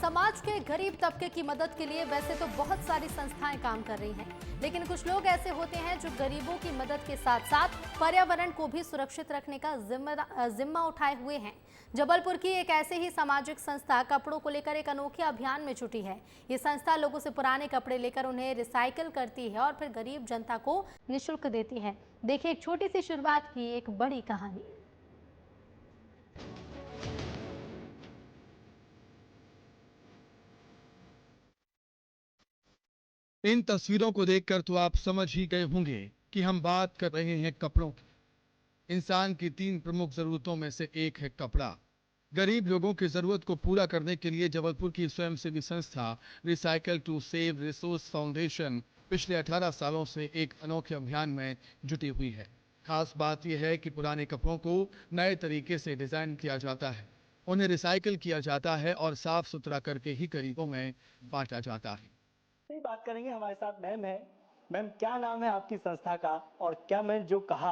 समाज के गरीब तबके की मदद के लिए वैसे तो बहुत सारी संस्थाएं काम कर रही हैं, लेकिन कुछ लोग ऐसे होते हैं जो गरीबों की मदद के साथ साथ पर्यावरण को भी सुरक्षित रखने का जिम्मा उठाए हुए हैं। जबलपुर की एक ऐसे ही सामाजिक संस्था कपड़ों को लेकर एक अनोखे अभियान में जुटी है। ये संस्था लोगों से पुराने कपड़े लेकर उन्हें रिसाइकिल करती है और फिर गरीब जनता को निःशुल्क देती है। देखिए एक छोटी सी शुरुआत की एक बड़ी कहानी। इन तस्वीरों को देखकर तो आप समझ ही गए होंगे कि हम बात कर रहे हैं कपड़ों की। इंसान की 3 प्रमुख जरूरतों में से एक है कपड़ा। गरीब लोगों की जरूरत को पूरा करने के लिए जबलपुर की स्वयंसेवी संस्था recycle to save resource foundation पिछले 18 सालों से एक अनोखे अभियान में जुटी हुई है। खास बात यह है कि पुराने कपड़ों को नए तरीके से डिजाइन किया जाता है, उन्हें रिसाइकिल किया जाता है और साफ सुथरा करके ही गरीबों में बांटा जाता है। नहीं बात करेंगे। हमारे साथ मैम है। मैम, क्या नाम है आपकी संस्था का? और क्या मैं जो कहा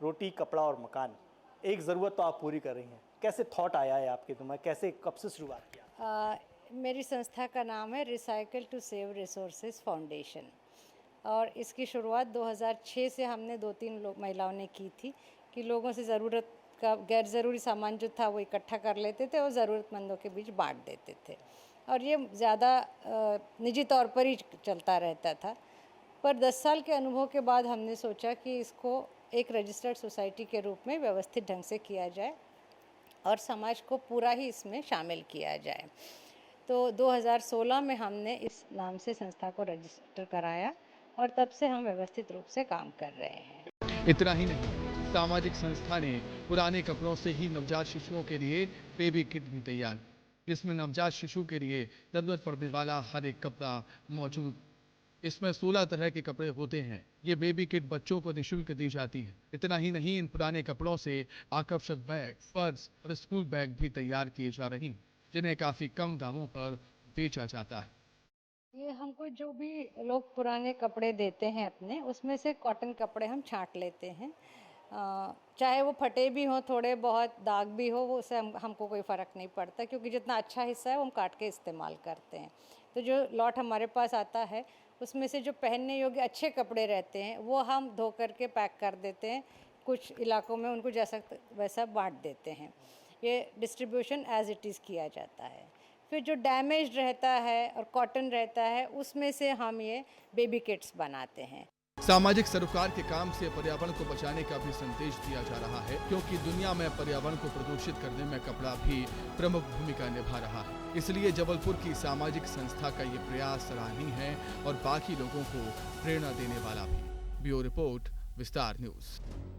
रोटी कपड़ा और मकान, एक ज़रूरत तो आप पूरी कर रही हैं, कैसे थॉट आया है आपके दिमाग, कैसे कब से शुरुआत किया? मेरी संस्था का नाम है recycle to save resources foundation और इसकी शुरुआत 2006 से हमने 2-3 महिलाओं ने की थी कि लोगों से ज़रूरत का गैर ज़रूरी सामान जो था वो इकट्ठा कर लेते थे और ज़रूरतमंदों के बीच बांट देते थे और ये ज़्यादा निजी तौर पर ही चलता रहता था। पर 10 साल के अनुभव के बाद हमने सोचा कि इसको एक रजिस्टर्ड सोसाइटी के रूप में व्यवस्थित ढंग से किया जाए और समाज को पूरा ही इसमें शामिल किया जाए। तो 2016 में हमने इस नाम से संस्था को रजिस्टर कराया और तब से हम व्यवस्थित रूप से काम कर रहे हैं। इतना ही नहीं, सामाजिक संस्था ने पुराने कपड़ों से ही नवजात शिशुओं के लिए बेबी किट भी तैयार की, जिसमें नवजात शिशु के लिए जरूरत पड़ने वाला हर एक कपड़ा मौजूद। इसमें 16 तरह के कपड़े होते हैं। ये बेबी किट बच्चों को निःशुल्क दी जाती है। इतना ही नहीं, इन पुराने कपड़ों से आकर्षक बैग, पर्स और स्कूल बैग भी तैयार किए जा रहे हैं, जिन्हें काफी कम दामों पर बेचा जाता है। ये हमको जो भी लोग पुराने कपड़े देते हैं अपने, उसमें से कॉटन कपड़े हम छांट लेते हैं। चाहे वो फटे भी हों, थोड़े बहुत दाग भी हो, वो उससे हमको कोई फ़र्क नहीं पड़ता क्योंकि जितना अच्छा हिस्सा है वो हम काट के इस्तेमाल करते हैं। तो जो लॉट हमारे पास आता है उसमें से जो पहनने योग्य अच्छे कपड़े रहते हैं वो हम धो करके पैक कर देते हैं। कुछ इलाकों में उनको जैसा वैसा बांट देते हैं। ये डिस्ट्रीब्यूशन एज इट इज़ किया जाता है। फिर जो डैमेज रहता है और कॉटन रहता है उसमें से हम ये बेबी किट्स बनाते हैं। सामाजिक सरोकार के काम से पर्यावरण को बचाने का भी संदेश दिया जा रहा है, क्योंकि दुनिया में पर्यावरण को प्रदूषित करने में कपड़ा भी प्रमुख भूमिका निभा रहा है। इसलिए जबलपुर की सामाजिक संस्था का ये प्रयास सराहनीय है और बाकी लोगों को प्रेरणा देने वाला भी। ब्यूरो रिपोर्ट, विस्तार न्यूज।